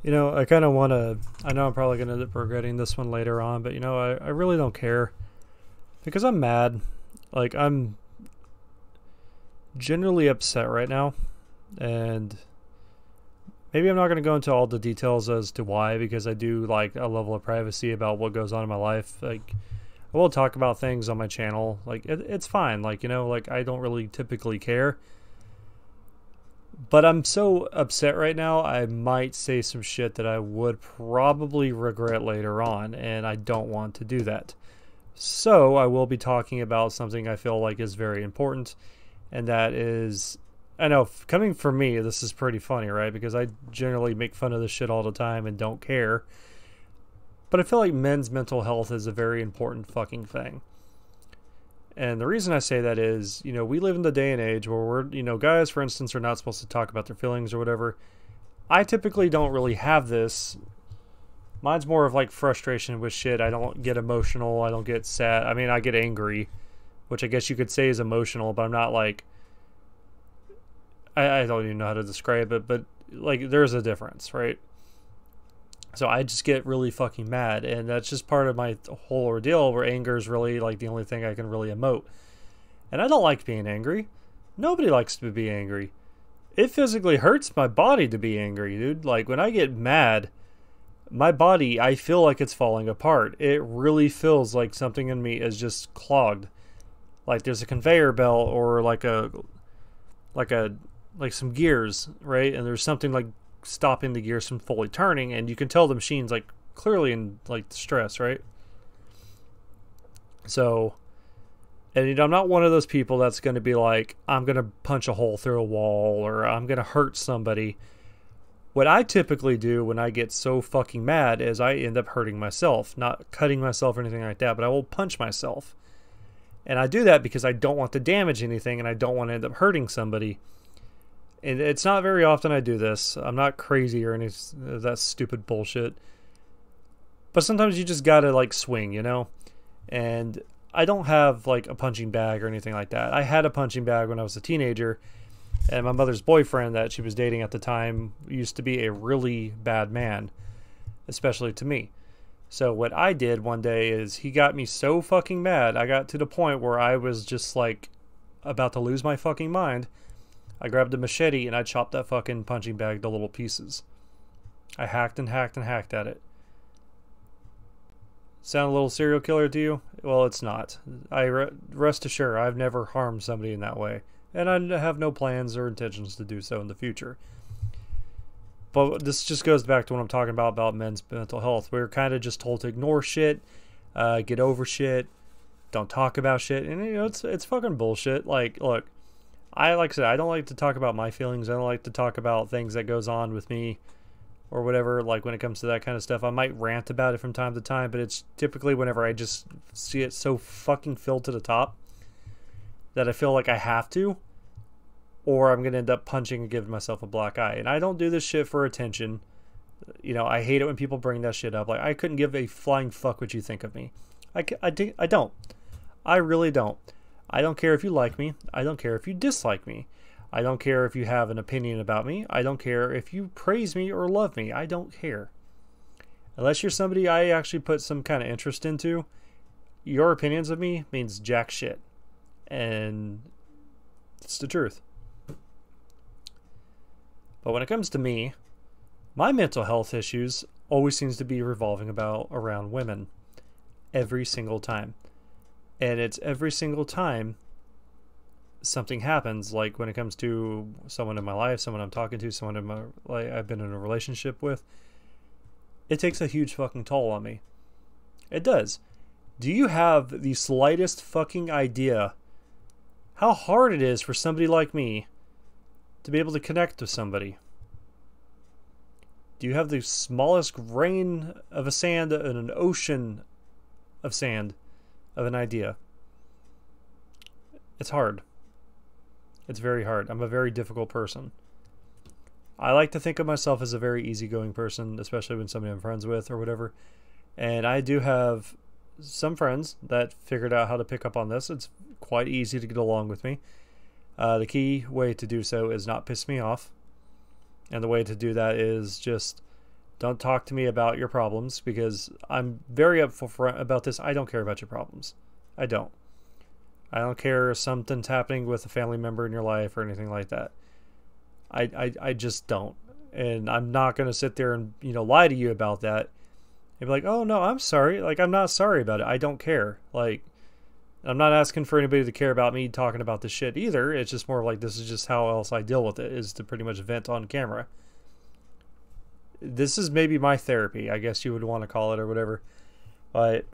I kind of want to. I know I'm probably going to end up regretting this one later on, but I really don't care because I'm mad. Like, I'm generally upset right now, and maybe I'm not going to go into all the details as to why because I do like a level of privacy about what goes on in my life. Like, I will talk about things on my channel. Like, it's fine. Like, like I don't really typically care. But I'm so upset right now, I might say some shit that I would probably regret later on, and I don't want to do that. So I will be talking about something I feel like is very important, and that is, I know, coming from me, this is pretty funny, right? Because I generally make fun of this shit all the time and don't care. But I feel like men's mental health is a very important fucking thing. And the reason I say that is, we live in the day and age where guys, for instance, are not supposed to talk about their feelings or whatever. I typically don't really have this. Mine's more of like frustration with shit. I don't get emotional. I don't get sad. I mean, I get angry, which I guess you could say is emotional, but I'm not like, I don't even know how to describe it, but like there's a difference, right? So I just get really fucking mad, and that's just part of my whole ordeal where anger is really like the only thing I can really emote. And I don't like being angry. Nobody likes to be angry. It physically hurts my body to be angry, dude. Like when I get mad, my body, I feel like it's falling apart. It really feels like something in me is just clogged. Like there's a conveyor belt or like a like some gears, right? And there's something like stopping the gears from fully turning, and you can tell the machine's like clearly in like distress, right? So, and I'm not one of those people that's going to be like, I'm going to punch a hole through a wall or I'm going to hurt somebody. What I typically do when I get so fucking mad is I end up hurting myself, not cutting myself or anything like that, but I will punch myself. And I do that because I don't want to damage anything and I don't want to end up hurting somebody. And it's not very often I do this. I'm not crazy or any of that stupid bullshit. But sometimes you just gotta like swing, And I don't have like a punching bag or anything like that. I had a punching bag when I was a teenager, and my mother's boyfriend that she was dating at the time used to be a really bad man, especially to me. So what I did one day is he got me so fucking mad, I got to the point where I was just like about to lose my fucking mind. I grabbed a machete and I chopped that fucking punching bag to little pieces. I hacked and hacked and hacked at it. Sound a little serial killer to you? Well, it's not. Rest assured, I've never harmed somebody in that way. And I have no plans or intentions to do so in the future. But this just goes back to what I'm talking about men's mental health. We're kind of just told to ignore shit, get over shit, don't talk about shit. And, it's fucking bullshit. Like, look. Like I said, I don't like to talk about my feelings. I don't like to talk about things that goes on with me or whatever. Like when it comes to that kind of stuff, I might rant about it from time to time, but it's typically whenever I just see it so fucking filled to the top that I feel like I have to, or I'm going to end up punching and giving myself a black eye. And I don't do this shit for attention. I hate it when people bring that shit up. Like, I couldn't give a flying fuck what you think of me. I don't. I really don't. I don't care if you like me. I don't care if you dislike me. I don't care if you have an opinion about me. I don't care if you praise me or love me. I don't care. Unless you're somebody I actually put some kind of interest into, your opinions of me means jack shit. And it's the truth. But when it comes to me, my mental health issues always seems to be revolving around women. Every single time. And it's every single time something happens, like when it comes to someone in my life, someone I'm talking to, someone I've been in a relationship with, it takes a huge fucking toll on me. It does. Do you have the slightest fucking idea how hard it is for somebody like me to be able to connect with somebody? Do you have the smallest grain of a sand in an ocean of sand of an idea? It's hard. It's very hard. I'm a very difficult person. I like to think of myself as a very easygoing person, especially when somebody I'm friends with or whatever. And I do have some friends that figured out how to pick up on this. It's quite easy to get along with me. The key way to do so is not piss me off. And the way to do that is just Don't talk to me about your problems because I'm very upfront about this. I don't care about your problems. I don't. I don't care if something's happening with a family member in your life or anything like that. I just don't. And I'm not going to sit there and, lie to you about that. And be like, oh, no, I'm sorry. Like, I'm not sorry about it. I don't care. Like, I'm not asking for anybody to care about me talking about this shit either. It's just more like this is just how else I deal with it, is to pretty much vent on camera. This is maybe my therapy, I guess you would want to call it, or whatever. But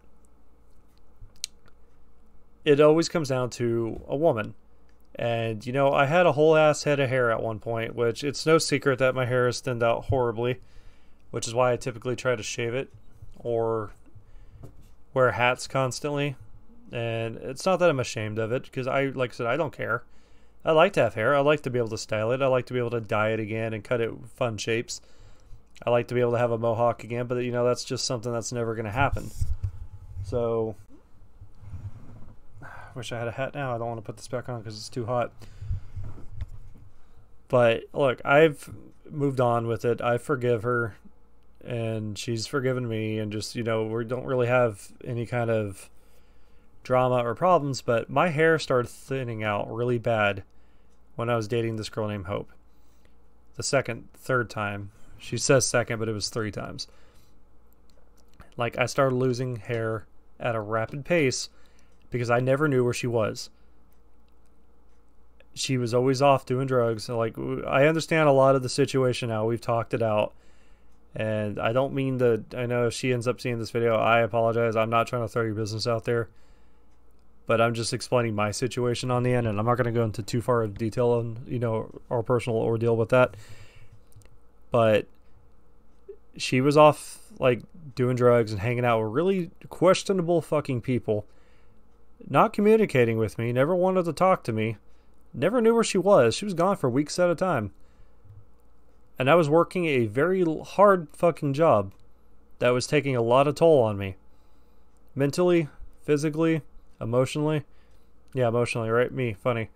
it always comes down to a woman. And, I had a whole ass head of hair at one point, which it's no secret that my hair has thinned out horribly, which is why I typically try to shave it or wear hats constantly. And it's not that I'm ashamed of it, because like I said, I don't care. I like to have hair. I like to be able to style it. I like to be able to dye it again and cut it fun shapes. I like to be able to have a mohawk again, but that's just something that's never going to happen. So, wish I had a hat now. I don't want to put this back on because it's too hot. But look, I've moved on with it. I forgive her, and she's forgiven me, and just, we don't really have any kind of drama or problems. But my hair started thinning out really bad when I was dating this girl named Hope. The third time. She says second, but it was 3 times. Like, I started losing hair at a rapid pace because I never knew where she was. She was always off doing drugs. Like, I understand a lot of the situation now. We've talked it out. And I don't mean to... I know if she ends up seeing this video, I apologize. I'm not trying to throw your business out there. But I'm just explaining my situation on the end, and I'm not going to go into too far of detail on, our personal ordeal with that. But she was off, like, doing drugs and hanging out with really questionable fucking people. Not communicating with me. Never wanted to talk to me. Never knew where she was. She was gone for weeks at a time. And I was working a very hard fucking job that was taking a lot of toll on me. Mentally, physically, emotionally. Yeah, emotionally, right? Me, funny.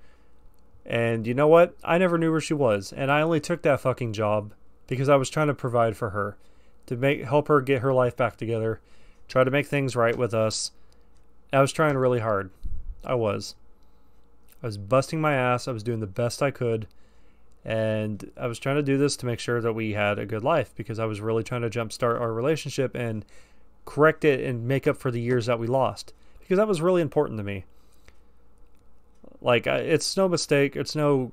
And you know what? I never knew where she was. And I only took that fucking job because I was trying to provide for her, to help her get her life back together, try to make things right with us. I was trying really hard. I was busting my ass. I was doing the best I could. And I was trying to do this to make sure that we had a good life, because I was really trying to jumpstart our relationship and correct it and make up for the years that we lost, because that was really important to me. Like, it's no mistake. It's no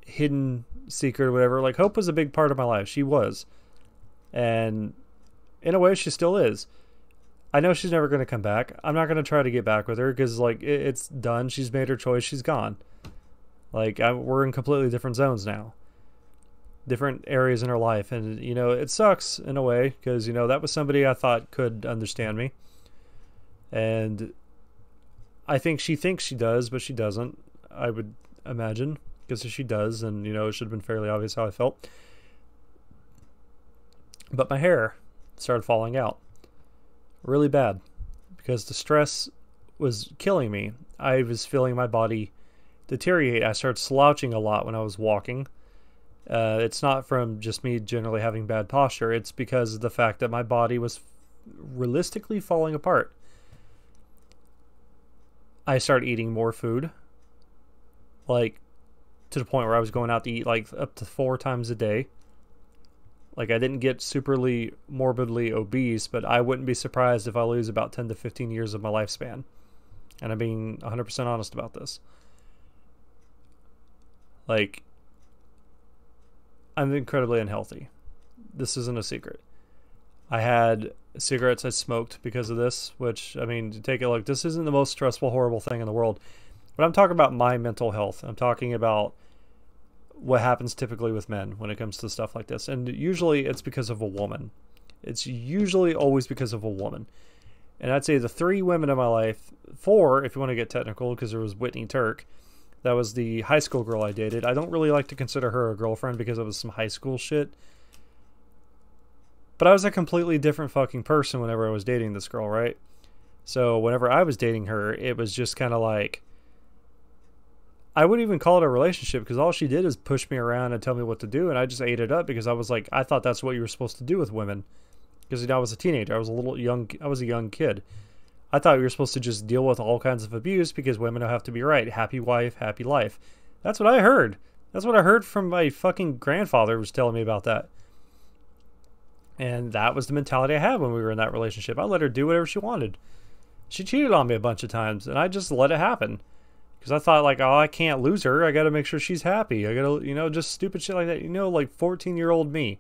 hidden secret or whatever. Like, Hope was a big part of my life. She was. And in a way, she still is. I know she's never going to come back. I'm not going to try to get back with her because, like, it's done. She's made her choice. She's gone. Like, we're in completely different zones now. Different areas in her life. And, it sucks in a way because, that was somebody I thought could understand me. And I think she thinks she does, but she doesn't, I would imagine. Because if she does, then, it should have been fairly obvious how I felt. But my hair started falling out. Really bad. Because the stress was killing me. I was feeling my body deteriorate. I started slouching a lot when I was walking. It's not from just me generally having bad posture. It's because of the fact that my body was realistically falling apart. I started eating more food. Like, to the point where I was going out to eat like up to 4 times a day. Like, I didn't get superly morbidly obese, but I wouldn't be surprised if I lose about 10 to 15 years of my lifespan. And I'm being 100% honest about this. Like, I'm incredibly unhealthy. This isn't a secret. I had cigarettes I smoked because of this, which, I mean, to take a look, this isn't the most stressful, horrible thing in the world. But I'm talking about my mental health. I'm talking about what happens typically with men when it comes to stuff like this. And usually it's because of a woman. It's usually always because of a woman. And I'd say the 3 women in my life, 4 if you want to get technical, because there was Whitney Turk. That was the high school girl I dated. I don't really like to consider her a girlfriend because it was some high school shit. But I was a completely different fucking person whenever I was dating this girl, right? So whenever I was dating her, it was just kind of like, I wouldn't even call it a relationship because all she did is push me around and tell me what to do, and I just ate it up because I was like, I thought that's what you were supposed to do with women. Because, you know, I was a teenager. I was a young kid. I thought we were supposed to just deal with all kinds of abuse because women don't have to be right. Happy wife, happy life. That's what I heard. That's what I heard from my fucking grandfather who was telling me about that. And that was the mentality I had when we were in that relationship. I let her do whatever she wanted. She cheated on me a bunch of times, and I just let it happen. Because I thought, like, oh, I can't lose her. I got to make sure she's happy. I got to, you know, just stupid shit like that. You know, like 14-year-old me.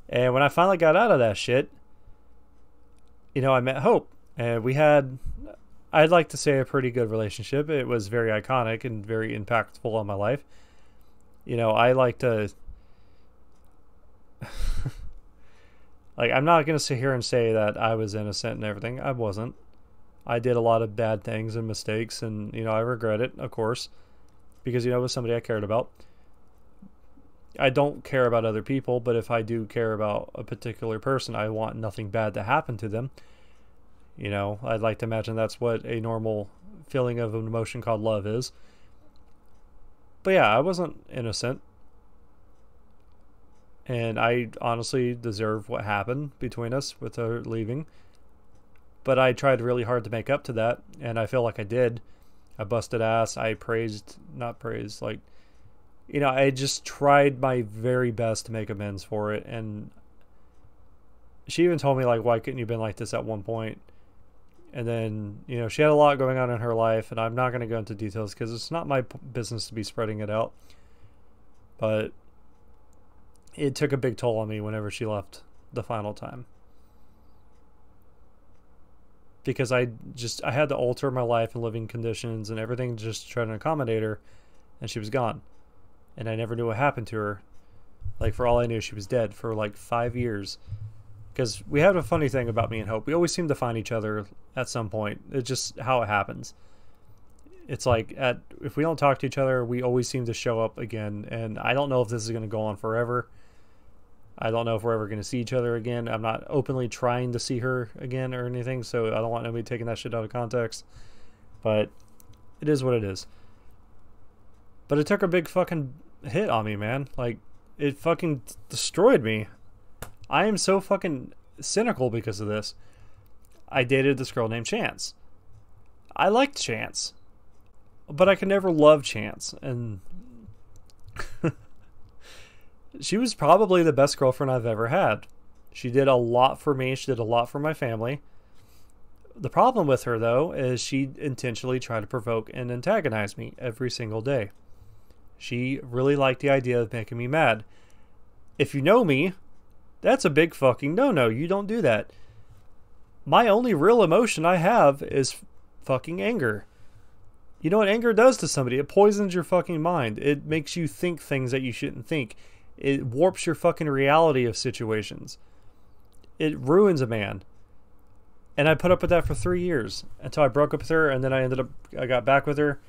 And when I finally got out of that shit, you know, I met Hope. And we had, I'd like to say, a pretty good relationship. It was very iconic and very impactful on my life. You know, I like to... like, I'm not going to sit here and say that I was innocent and everything. I wasn't. I did a lot of bad things and mistakes, and, you know, I regret it, of course, because, you know, it was somebody I cared about. I don't care about other people, but if I do care about a particular person, I want nothing bad to happen to them. You know, I'd like to imagine that's what a normal feeling of an emotion called love is. But yeah, I wasn't innocent. And I honestly deserve what happened between us with her leaving. But I tried really hard to make up to that, and I feel like I did. I busted ass. I not praised, like, you know, I just tried my very best to make amends for it. And she even told me, like, why couldn't you have been like this at one point? And then, you know, she had a lot going on in her life, and I'm not going to go into details because it's not my business to be spreading it out. But it took a big toll on me whenever she left the final time. Because I had to alter my life and living conditions and everything just to try to accommodate her, and she was gone. And I never knew what happened to her. Like, for all I knew, she was dead for like 5 years. Because we have a funny thing about me and Hope. We always seem to find each other at some point. It's just how it happens. It's like, if we don't talk to each other, we always seem to show up again. And I don't know if this is going to go on forever. I don't know if we're ever going to see each other again. I'm not openly trying to see her again or anything, so I don't want nobody taking that shit out of context. But it is what it is. But it took a big fucking hit on me, man. Like, it fucking destroyed me. I am so fucking cynical because of this. I dated this girl named Chance. I liked Chance. But I could never love Chance. And she was probably the best girlfriend I've ever had. She did a lot for me. She did a lot for my family. The problem with her, though, is she intentionally tried to provoke and antagonize me every single day. She really liked the idea of making me mad. If you know me, that's a big fucking no-no. You don't do that. My only real emotion I have is fucking anger. You know what anger does to somebody? It poisons your fucking mind. It makes you think things that you shouldn't think. It warps your fucking reality of situations. It ruins a man. And I put up with that for 3 years until I broke up with her, and then I got back with her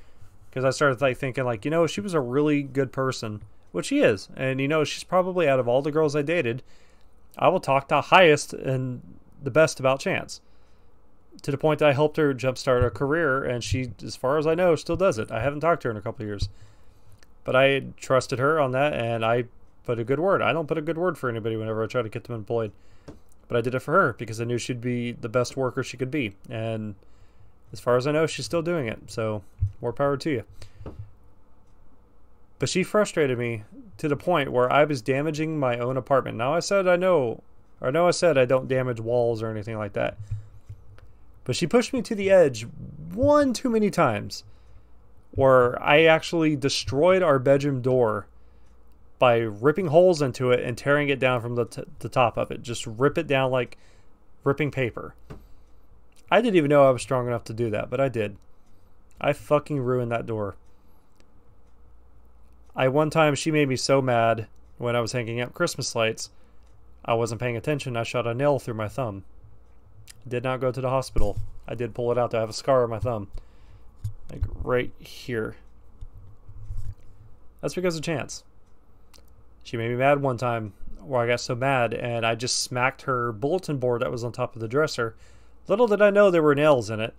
because I started like thinking, like, you know, she was a really good person, which she is. And, you know, she's probably, out of all the girls I dated, I will talk the highest and the best about Chance. To the point that I helped her jumpstart her career, and she, as far as I know, still does it. I haven't talked to her in a couple of years. But I trusted her on that, and I put a good word. I don't put a good word for anybody whenever I try to get them employed. But I did it for her because I knew she'd be the best worker she could be. And as far as I know, she's still doing it. So, more power to you. But she frustrated me to the point where I was damaging my own apartment. Now I said I don't damage walls or anything like that. But she pushed me to the edge one too many times, where I actually destroyed our bedroom door by ripping holes into it and tearing it down from the top of it. Just rip it down like ripping paper. I didn't even know I was strong enough to do that, but I did. I fucking ruined that door. One time she made me so mad when I was hanging up Christmas lights. I wasn't paying attention. I shot a nail through my thumb. Did not go to the hospital. I did pull it out. I have a scar on my thumb. Like right here. That's because of Chance. She made me mad one time where I got so mad and I just smacked her bulletin board that was on top of the dresser. Little did I know there were nails in it.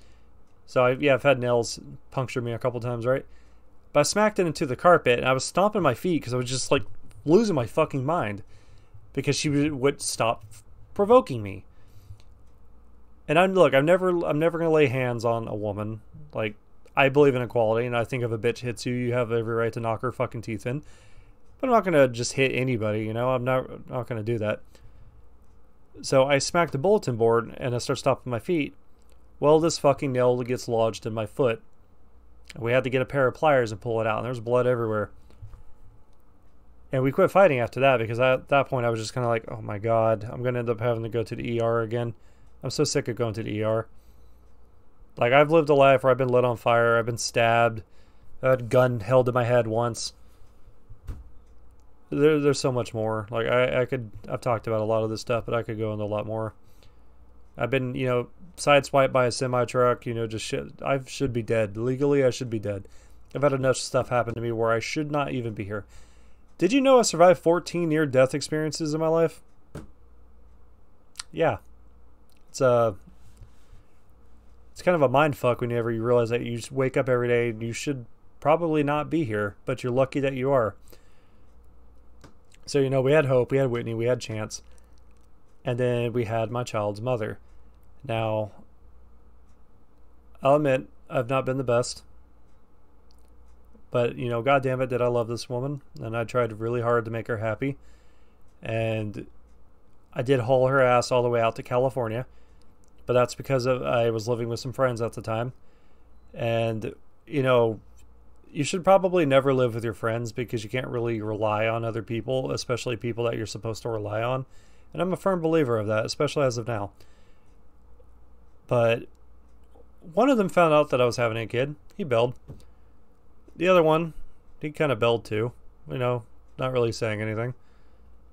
So I've had nails puncture me a couple times, right? But I smacked it into the carpet, and I was stomping my feet because I was just like losing my fucking mind because she would stop provoking me. And I'm never gonna lay hands on a woman. Like, I believe in equality, and I think if a bitch hits you, you have every right to knock her fucking teeth in. But I'm not gonna just hit anybody, you know. I'm not gonna do that. So I smacked the bulletin board, and I start stomping my feet. Well, this fucking nail gets lodged in my foot. We had to get a pair of pliers and pull it out, and there's blood everywhere. And we quit fighting after that because at that point I was just kind of like, oh my god, I'm going to end up having to go to the ER again. I'm so sick of going to the ER. Like, I've lived a life where I've been lit on fire, I've been stabbed, I had a gun held to my head once. There's so much more. Like, I've talked about a lot of this stuff, but I could go into a lot more. I've been, you know, sideswiped by a semi-truck, you know, just shit. I should be dead. Legally, I should be dead. I've had enough stuff happen to me where I should not even be here. Did you know I survived 14 near-death experiences in my life? Yeah. It's kind of a mind fuck whenever you realize that you wake up every day and you should probably not be here, but you're lucky that you are. So, you know, we had Hope, we had Whitney, we had Chance, and then we had my child's mother. Now, I'll admit, I've not been the best. But, you know, God damn it, did I love this woman. And I tried really hard to make her happy. And I did haul her ass all the way out to California. But that's because I was living with some friends at the time. And, you know, you should probably never live with your friends because you can't really rely on other people, especially people that you're supposed to rely on. And I'm a firm believer of that, especially as of now. But one of them found out that I was having a kid. He bailed. The other one, he kind of bailed too. You know, not really saying anything.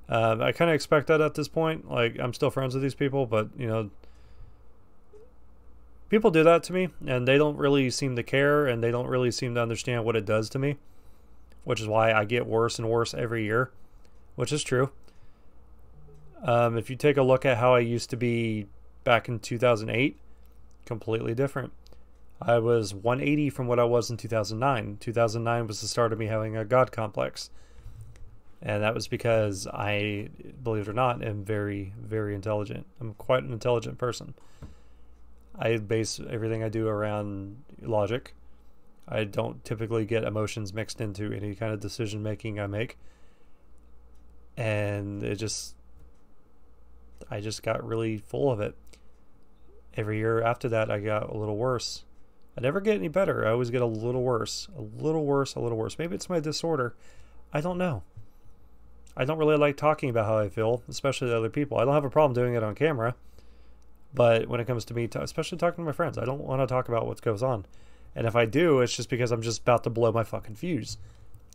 I kind of expect that at this point. Like, I'm still friends with these people, but, you know, people do that to me, and they don't really seem to care, and they don't really seem to understand what it does to me, which is why I get worse and worse every year, which is true. If you take a look at how I used to be back in 2008, completely different. I was 180 from what I was in 2009. 2009 was the start of me having a God complex. And that was because I, believe it or not, am very, very intelligent. I'm quite an intelligent person. I base everything I do around logic. I don't typically get emotions mixed into any kind of decision making I make. And I just got really full of it. Every year after that, I got a little worse. I never get any better. I always get a little worse. A little worse, a little worse. Maybe it's my disorder. I don't know. I don't really like talking about how I feel, especially to other people. I don't have a problem doing it on camera. But when it comes to me, especially talking to my friends, I don't want to talk about what goes on. And if I do, it's just because I'm just about to blow my fucking fuse.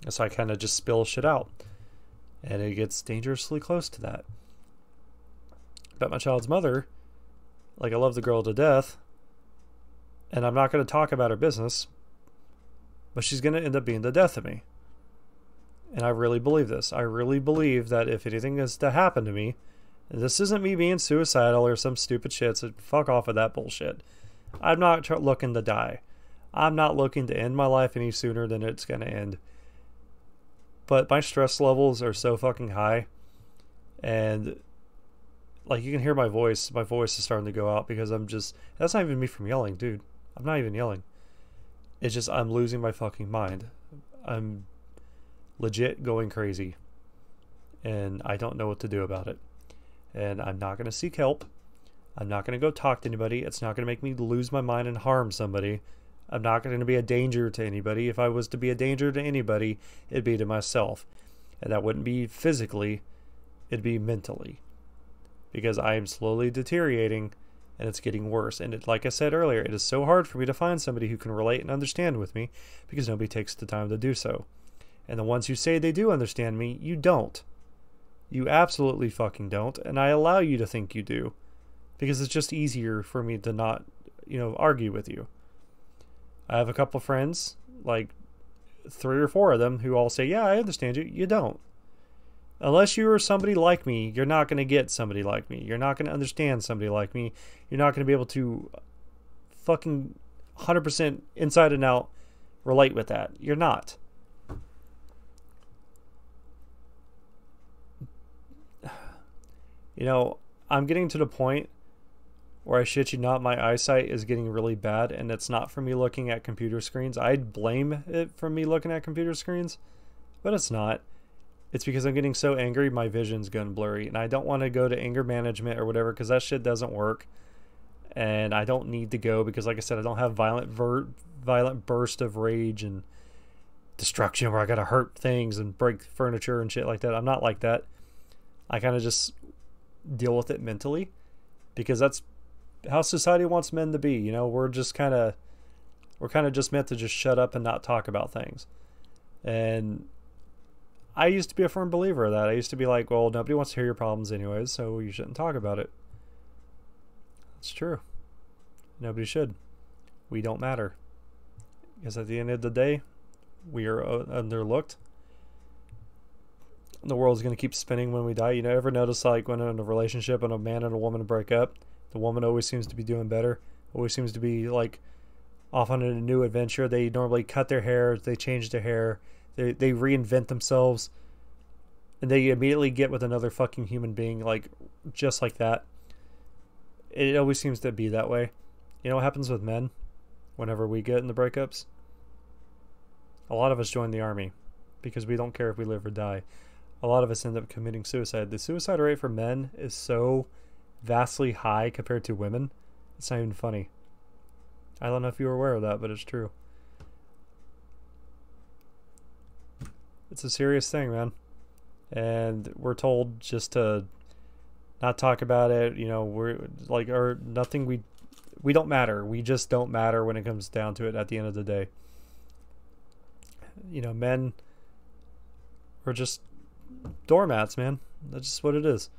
And so I kind of just spill shit out. And it gets dangerously close to that. But my child's mother, like, I love the girl to death. And I'm not going to talk about her business. But she's going to end up being the death of me. And I really believe this. I really believe that if anything is to happen to me, and this isn't me being suicidal or some stupid shit, so fuck off with that bullshit. I'm not looking to die. I'm not looking to end my life any sooner than it's going to end. But my stress levels are so fucking high. And, like, you can hear my voice. My voice is starting to go out because I'm just... That's not even me from yelling, dude. I'm not even yelling. It's just I'm losing my fucking mind. I'm legit going crazy. And I don't know what to do about it. And I'm not going to seek help. I'm not going to go talk to anybody. It's not going to make me lose my mind and harm somebody. I'm not going to be a danger to anybody. If I was to be a danger to anybody, it'd be to myself. And that wouldn't be physically. It'd be mentally. Because I am slowly deteriorating and it's getting worse. And it, like I said earlier, it is so hard for me to find somebody who can relate and understand with me because nobody takes the time to do so. And the ones who say they do understand me, you don't. You absolutely fucking don't. And I allow you to think you do. Because it's just easier for me to not, argue with you. I have a couple friends, like 3 or 4 of them, who all say, yeah, I understand you. You don't. Unless you are somebody like me, you're not going to get somebody like me. You're not going to understand somebody like me. You're not going to be able to fucking 100% inside and out relate with that. You're not. You know, I'm getting to the point where I shit you not, my eyesight is getting really bad, and it's not from me looking at computer screens. I'd blame it from me looking at computer screens, but it's not. It's because I'm getting so angry, my vision's going blurry, and I don't want to go to anger management or whatever, because that shit doesn't work, and I don't need to go, because like I said, I don't have violent burst of rage and destruction where I gotta hurt things and break furniture and shit like that. I'm not like that. I kind of just deal with it mentally, because that's how society wants men to be. You know, we're kind of just meant to just shut up and not talk about things. And I used to be a firm believer of that. I used to be like, well, nobody wants to hear your problems anyways, so you shouldn't talk about it. It's true. Nobody should. We don't matter. Because at the end of the day, we are underlooked. The world's going to keep spinning when we die. You know, ever notice, like, when in a relationship and a man and a woman break up, the woman always seems to be doing better, always seems to be, like, off on a new adventure. They normally cut their hair, they change their hair, they reinvent themselves, and they immediately get with another fucking human being, like, just like that. It always seems to be that way. You know what happens with men whenever we get in the breakups? A lot of us join the army because we don't care if we live or die. A lot of us end up committing suicide. The suicide rate for men is so vastly high compared to women. It's not even funny. I don't know if you were aware of that, but it's true. It's a serious thing, man. And we're told just to not talk about it. You know, we're like, or nothing. We don't matter. We just don't matter when it comes down to it at the end of the day. You know, men are just doormats, man. That's just what it is.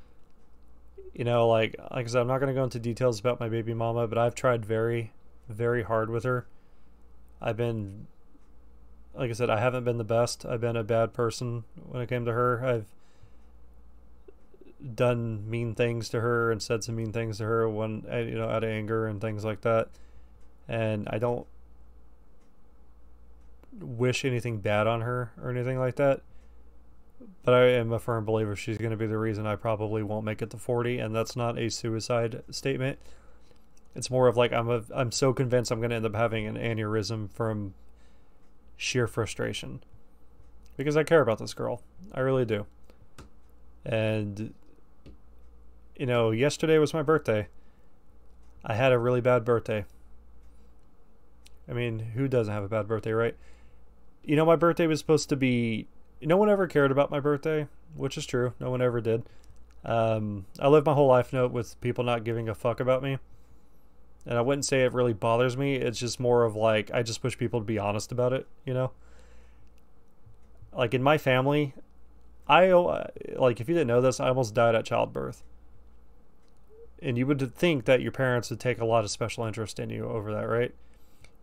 You know, like I said, I'm not going to go into details about my baby mama, but I've tried very, very hard with her. I've been, like I said, I haven't been the best. I've been a bad person when it came to her. I've done mean things to her and said some mean things to her when, you know, out of anger and things like that. And I don't wish anything bad on her or anything like that, but I am a firm believer she's going to be the reason I probably won't make it to 40, and that's not a suicide statement. It's more of like I'm so convinced I'm going to end up having an aneurysm from sheer frustration, because I care about this girl. I really do. And you know, yesterday was my birthday. I had a really bad birthday. I mean, who doesn't have a bad birthday, right? You know, my birthday was supposed to be... No one ever cared about my birthday, which is true. No one ever did. I lived my whole life with people not giving a fuck about me. And I wouldn't say it really bothers me. It's just more of like, I just push people to be honest about it, you know? Like in my family, like if you didn't know this, I almost died at childbirth. And you would think that your parents would take a lot of special interest in you over that, right?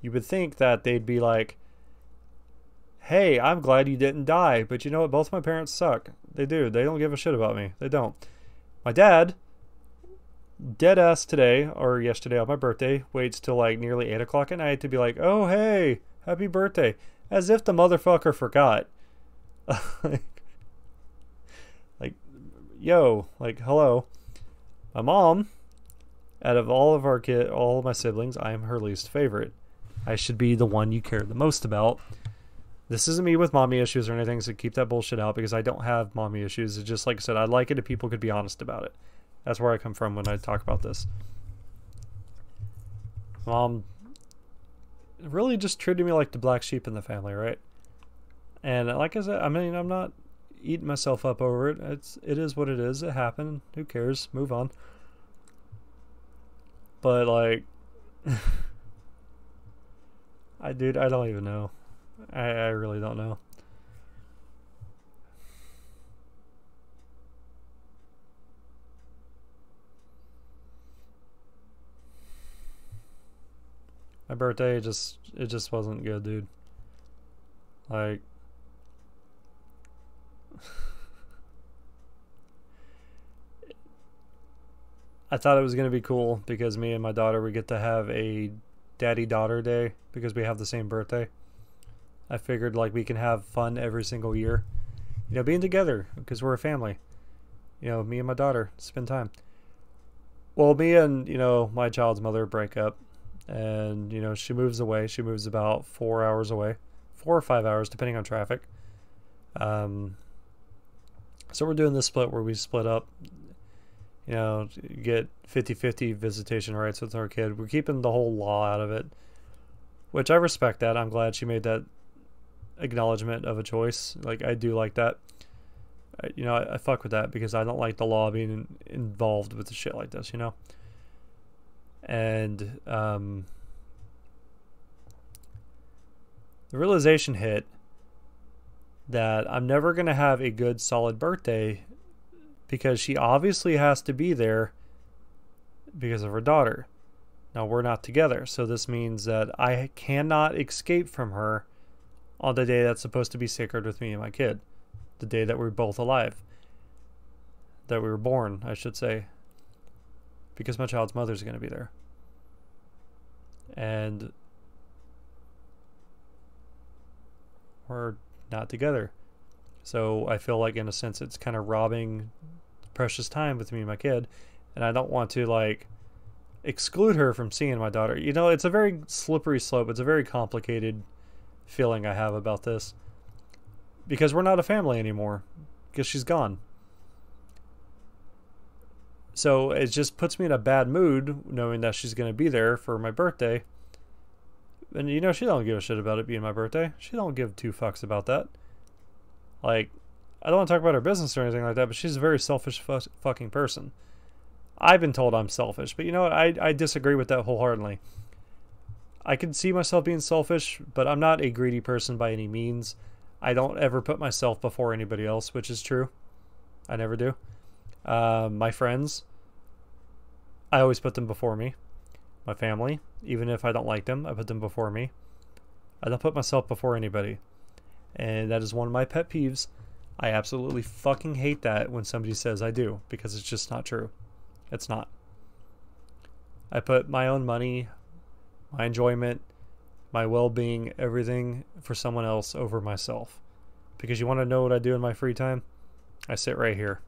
You would think that they'd be like, hey, I'm glad you didn't die, but you know what? Both my parents suck. They do. They don't give a shit about me. They don't. My dad, dead ass today, or yesterday on my birthday, waits till like nearly 8 o'clock at night to be like, oh, hey, happy birthday. As if the motherfucker forgot. like, yo, like, hello. My mom, out of all of my siblings, I am her least favorite. I should be the one you care the most about. This isn't me with mommy issues or anything, so keep that bullshit out, because I don't have mommy issues. It's just, like I said, I'd like it if people could be honest about it. That's where I come from when I talk about this. Mom really just treated me like the black sheep in the family, right? And like I said, I mean, I'm not eating myself up over it. It is what it is. It happened. Who cares? Move on. But, like... I don't even know. I really don't know. My birthday, it just wasn't good, dude. Like... I thought it was going to be cool because me and my daughter, we get to have a daddy-daughter day because we have the same birthday. I figured like we can have fun every single year. You know, being together because we're a family. You know, me and my daughter spend time. Well, me and, you know, my child's mother break up, and, you know, she moves away. She moves about 4 hours away, 4 or 5 hours, depending on traffic. Um, so we're doing this split where we split up, you know, get 50-50 visitation rights with our kid. We're keeping the whole law out of it, which I respect that. I'm glad she made that acknowledgement of a choice. Like, I do like that. I fuck with that because I don't like the law being involved with the shit like this, you know? And the realization hit that I'm never going to have a good, solid birthday because she obviously has to be there because of her daughter. Now, we're not together, so this means that I cannot escape from her on the day that's supposed to be sacred with me and my kid. The day that we're both alive. That we were born, I should say. Because my child's mother's going to be there. And we're not together. So I feel like in a sense it's kind of robbing precious time with me and my kid. And I don't want to like exclude her from seeing my daughter. You know, it's a very slippery slope. It's a very complicated feeling I have about this. Because we're not a family anymore. Because she's gone. So it just puts me in a bad mood knowing that she's going to be there for my birthday. And you know, she don't give a shit about it being my birthday. She don't give two fucks about that. Like, I don't want to talk about her business or anything like that, but she's a very selfish fucking person. I've been told I'm selfish, but you know what? I disagree with that wholeheartedly. I can see myself being selfish, but I'm not a greedy person by any means. I don't ever put myself before anybody else, which is true. I never do. My friends, I always put them before me. My family, even if I don't like them, I put them before me. I don't put myself before anybody. And that is one of my pet peeves. I absolutely fucking hate that when somebody says I do, because it's just not true. It's not. I put my own money, my enjoyment, my well-being, everything for someone else over myself. Because you want to know what I do in my free time? I sit right here.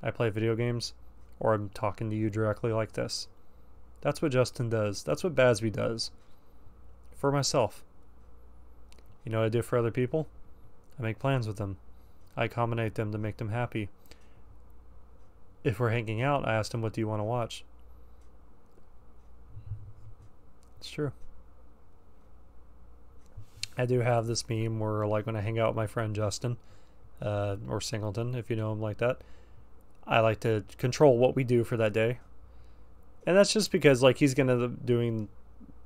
I play video games, or I'm talking to you directly like this. That's what Justin does. That's what Bazby does. For myself. You know what I do for other people? I make plans with them. I accommodate them to make them happy. If we're hanging out, I ask them, what do you want to watch? It's true. I do have this meme where, like, when I hang out with my friend Justin, or Singleton, if you know him like that, I like to control what we do for that day. And that's just because, like, he's going to end up doing,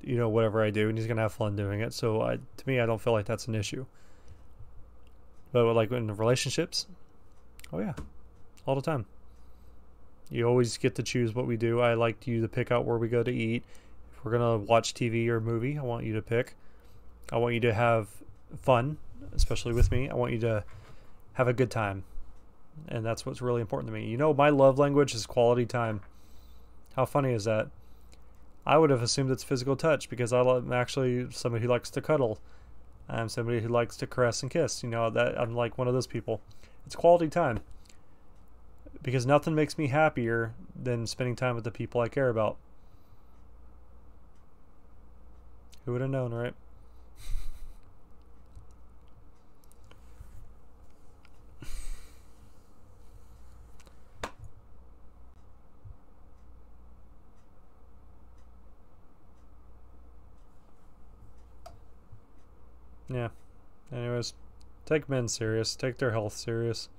you know, whatever I do, and he's going to have fun doing it. So, to me, I don't feel like that's an issue. But, like, in relationships, oh, yeah, all the time. You always get to choose what we do. I like you to pick out where we go to eat. If we're going to watch TV or movie, I want you to pick. I want you to have fun, especially with me. I want you to have a good time. And that's what's really important to me. You know, my love language is quality time. How funny is that? I would have assumed it's physical touch because I'm actually somebody who likes to cuddle. I'm somebody who likes to caress and kiss. You know, that I'm like one of those people. It's quality time. Because nothing makes me happier than spending time with the people I care about. Who would have known, right? Yeah. Anyways, take men serious. Take their health serious.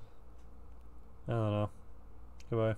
I don't know. Goodbye.